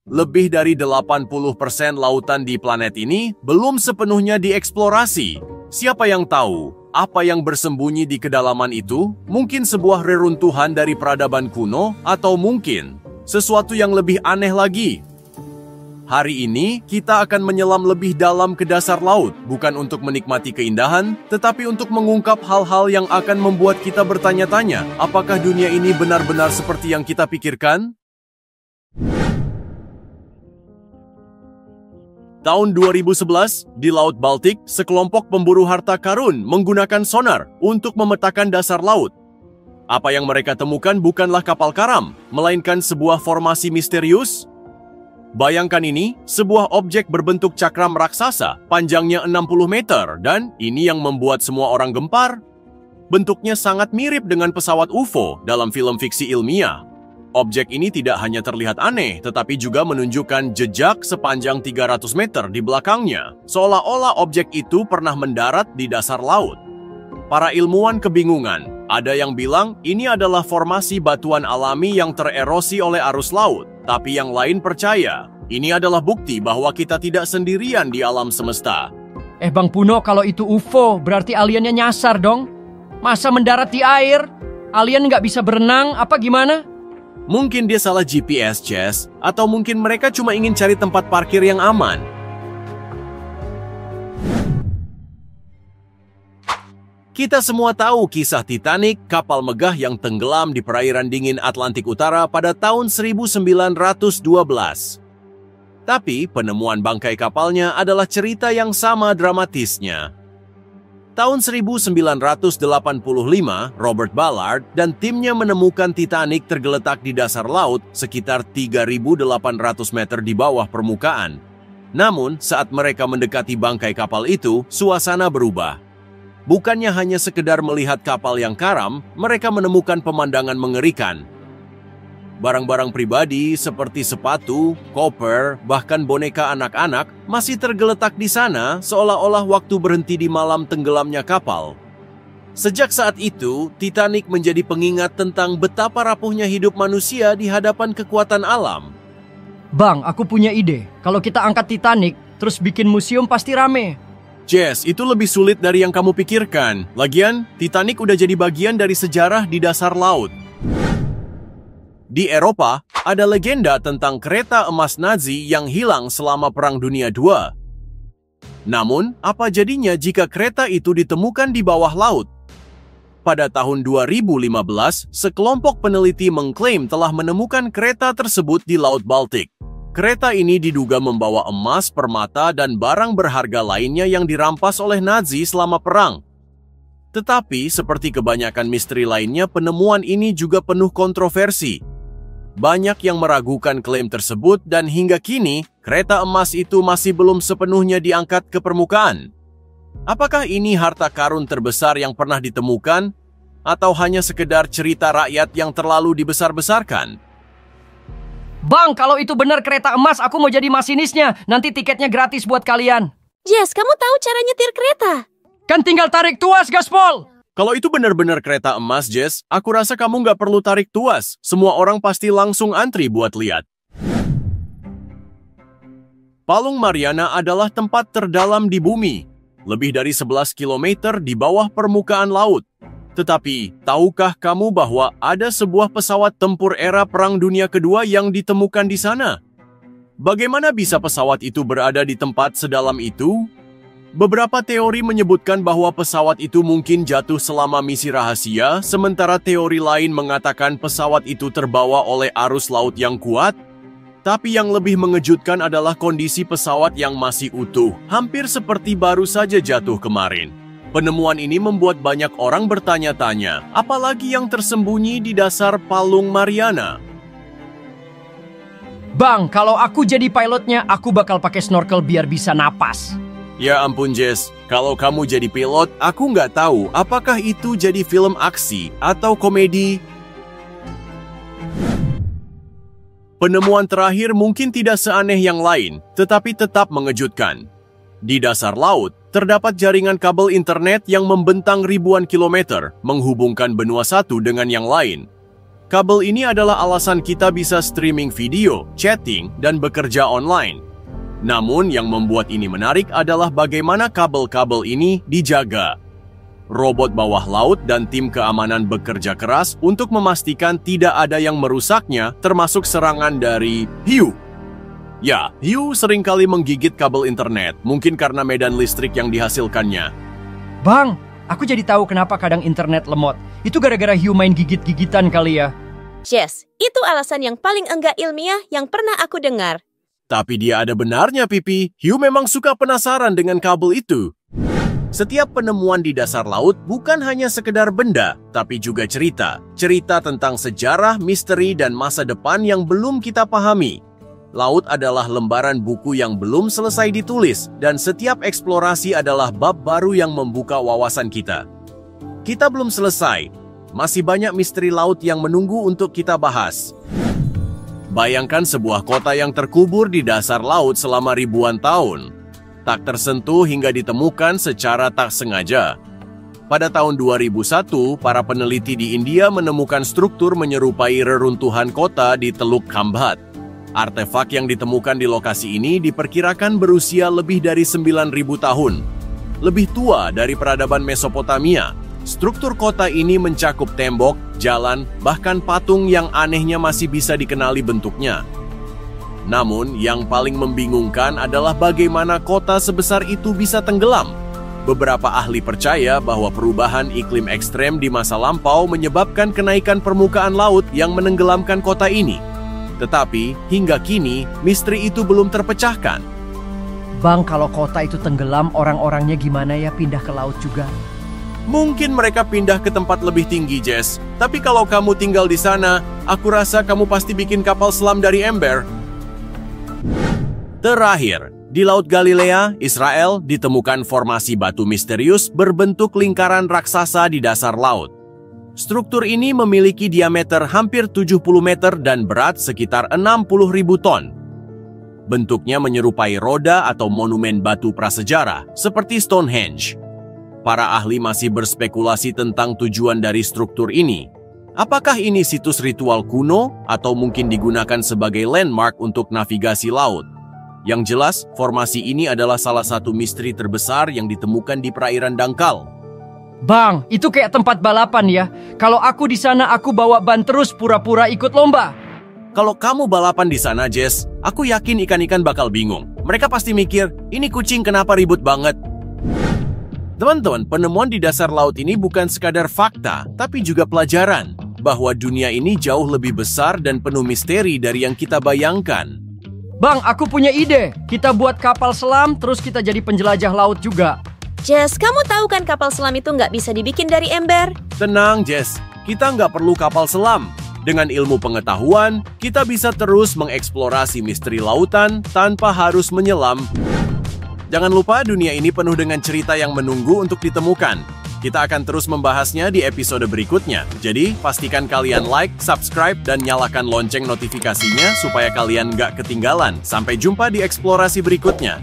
Lebih dari 80% lautan di planet ini belum sepenuhnya dieksplorasi. Siapa yang tahu apa yang bersembunyi di kedalaman itu? Mungkin sebuah reruntuhan dari peradaban kuno, atau mungkin sesuatu yang lebih aneh lagi. Hari ini, kita akan menyelam lebih dalam ke dasar laut, bukan untuk menikmati keindahan, tetapi untuk mengungkap hal-hal yang akan membuat kita bertanya-tanya, apakah dunia ini benar-benar seperti yang kita pikirkan? Tahun 2011, di Laut Baltik, sekelompok pemburu harta karun menggunakan sonar untuk memetakan dasar laut. Apa yang mereka temukan bukanlah kapal karam, melainkan sebuah formasi misterius. Bayangkan ini, sebuah objek berbentuk cakram raksasa, panjangnya 60 meter, dan ini yang membuat semua orang gempar. Bentuknya sangat mirip dengan pesawat UFO dalam film fiksi ilmiah. Objek ini tidak hanya terlihat aneh, tetapi juga menunjukkan jejak sepanjang 300 meter di belakangnya, seolah-olah objek itu pernah mendarat di dasar laut. Para ilmuwan kebingungan, ada yang bilang ini adalah formasi batuan alami yang tererosi oleh arus laut, tapi yang lain percaya, ini adalah bukti bahwa kita tidak sendirian di alam semesta. Bang Puno, kalau itu UFO, berarti aliennya nyasar dong? Masa mendarat di air? Alien nggak bisa berenang, apa gimana? Mungkin dia salah GPS, Jess, atau mungkin mereka cuma ingin cari tempat parkir yang aman. Kita semua tahu kisah Titanic, kapal megah yang tenggelam di perairan dingin Atlantik Utara pada tahun 1912. Tapi penemuan bangkai kapalnya adalah cerita yang sama dramatisnya. Tahun 1985, Robert Ballard dan timnya menemukan Titanic tergeletak di dasar laut sekitar 3.800 meter di bawah permukaan. Namun, saat mereka mendekati bangkai kapal itu, suasana berubah. Bukannya hanya sekedar melihat kapal yang karam, mereka menemukan pemandangan mengerikan. Barang-barang pribadi seperti sepatu, koper, bahkan boneka anak-anak masih tergeletak di sana seolah-olah waktu berhenti di malam tenggelamnya kapal. Sejak saat itu, Titanic menjadi pengingat tentang betapa rapuhnya hidup manusia di hadapan kekuatan alam. Bang, aku punya ide. Kalau kita angkat Titanic, terus bikin museum pasti rame. Jess, itu lebih sulit dari yang kamu pikirkan. Lagian, Titanic udah jadi bagian dari sejarah di dasar laut. Di Eropa, ada legenda tentang kereta emas Nazi yang hilang selama Perang Dunia II. Namun, apa jadinya jika kereta itu ditemukan di bawah laut? Pada tahun 2015, sekelompok peneliti mengklaim telah menemukan kereta tersebut di Laut Baltik. Kereta ini diduga membawa emas, permata, dan barang berharga lainnya yang dirampas oleh Nazi selama perang. Tetapi, seperti kebanyakan misteri lainnya, penemuan ini juga penuh kontroversi. Banyak yang meragukan klaim tersebut dan hingga kini, kereta emas itu masih belum sepenuhnya diangkat ke permukaan. Apakah ini harta karun terbesar yang pernah ditemukan? Atau hanya sekedar cerita rakyat yang terlalu dibesar-besarkan? Bang, kalau itu benar kereta emas, aku mau jadi masinisnya. Nanti tiketnya gratis buat kalian. Jess, kamu tahu cara nyetir kereta? Kan tinggal tarik tuas, gaspol! Kalau itu benar-benar kereta emas, Jess, aku rasa kamu nggak perlu tarik tuas. Semua orang pasti langsung antri buat lihat. Palung Mariana adalah tempat terdalam di bumi, lebih dari 11 km di bawah permukaan laut. Tetapi, tahukah kamu bahwa ada sebuah pesawat tempur era Perang Dunia Kedua yang ditemukan di sana? Bagaimana bisa pesawat itu berada di tempat sedalam itu? Beberapa teori menyebutkan bahwa pesawat itu mungkin jatuh selama misi rahasia, sementara teori lain mengatakan pesawat itu terbawa oleh arus laut yang kuat. Tapi yang lebih mengejutkan adalah kondisi pesawat yang masih utuh, hampir seperti baru saja jatuh kemarin. Penemuan ini membuat banyak orang bertanya-tanya, apalagi yang tersembunyi di dasar Palung Mariana. Bang, kalau aku jadi pilotnya, aku bakal pakai snorkel biar bisa napas. Ya ampun, Jess. Kalau kamu jadi pilot, aku nggak tahu apakah itu jadi film aksi atau komedi. Penemuan terakhir mungkin tidak seaneh yang lain, tetapi tetap mengejutkan. Di dasar laut, terdapat jaringan kabel internet yang membentang ribuan kilometer, menghubungkan benua satu dengan yang lain. Kabel ini adalah alasan kita bisa streaming video, chatting, dan bekerja online. Namun yang membuat ini menarik adalah bagaimana kabel-kabel ini dijaga. Robot bawah laut dan tim keamanan bekerja keras untuk memastikan tidak ada yang merusaknya, termasuk serangan dari hiu. Ya, hiu seringkali menggigit kabel internet, mungkin karena medan listrik yang dihasilkannya. Bang, aku jadi tahu kenapa kadang internet lemot. Itu gara-gara hiu main gigit-gigitan kali ya. Jess, itu alasan yang paling enggak ilmiah yang pernah aku dengar. Tapi dia ada benarnya, Pipi. Hiu memang suka penasaran dengan kabel itu. Setiap penemuan di dasar laut bukan hanya sekedar benda, tapi juga cerita. Cerita tentang sejarah, misteri, dan masa depan yang belum kita pahami. Laut adalah lembaran buku yang belum selesai ditulis, dan setiap eksplorasi adalah bab baru yang membuka wawasan kita. Kita belum selesai. Masih banyak misteri laut yang menunggu untuk kita bahas. Bayangkan sebuah kota yang terkubur di dasar laut selama ribuan tahun. Tak tersentuh hingga ditemukan secara tak sengaja. Pada tahun 2001, para peneliti di India menemukan struktur menyerupai reruntuhan kota di Teluk Khambhat. Artefak yang ditemukan di lokasi ini diperkirakan berusia lebih dari 9.000 tahun. Lebih tua dari peradaban Mesopotamia. Struktur kota ini mencakup tembok, jalan, bahkan patung yang anehnya masih bisa dikenali bentuknya. Namun, yang paling membingungkan adalah bagaimana kota sebesar itu bisa tenggelam. Beberapa ahli percaya bahwa perubahan iklim ekstrem di masa lampau menyebabkan kenaikan permukaan laut yang menenggelamkan kota ini. Tetapi, hingga kini, misteri itu belum terpecahkan. Bang, kalau kota itu tenggelam, orang-orangnya gimana ya pindah ke laut juga? Mungkin mereka pindah ke tempat lebih tinggi, Jess. Tapi kalau kamu tinggal di sana, aku rasa kamu pasti bikin kapal selam dari ember. Terakhir, di Laut Galilea, Israel, ditemukan formasi batu misterius berbentuk lingkaran raksasa di dasar laut. Struktur ini memiliki diameter hampir 70 meter dan berat sekitar 60.000 ton. Bentuknya menyerupai roda atau monumen batu prasejarah, seperti Stonehenge. Para ahli masih berspekulasi tentang tujuan dari struktur ini. Apakah ini situs ritual kuno atau mungkin digunakan sebagai landmark untuk navigasi laut? Yang jelas, formasi ini adalah salah satu misteri terbesar yang ditemukan di perairan dangkal. Bang, itu kayak tempat balapan ya. Kalau aku di sana, aku bawa ban terus pura-pura ikut lomba. Kalau kamu balapan di sana, Jess, aku yakin ikan-ikan bakal bingung. Mereka pasti mikir, ini kucing kenapa ribut banget? Teman-teman, penemuan di dasar laut ini bukan sekadar fakta, tapi juga pelajaran. Bahwa dunia ini jauh lebih besar dan penuh misteri dari yang kita bayangkan. Bang, aku punya ide. Kita buat kapal selam, terus kita jadi penjelajah laut juga. Jess, kamu tahu kan kapal selam itu nggak bisa dibikin dari ember? Tenang, Jess. Kita nggak perlu kapal selam. Dengan ilmu pengetahuan, kita bisa terus mengeksplorasi misteri lautan tanpa harus menyelam. Jangan lupa, dunia ini penuh dengan cerita yang menunggu untuk ditemukan. Kita akan terus membahasnya di episode berikutnya. Jadi, pastikan kalian like, subscribe, dan nyalakan lonceng notifikasinya supaya kalian nggak ketinggalan. Sampai jumpa di eksplorasi berikutnya.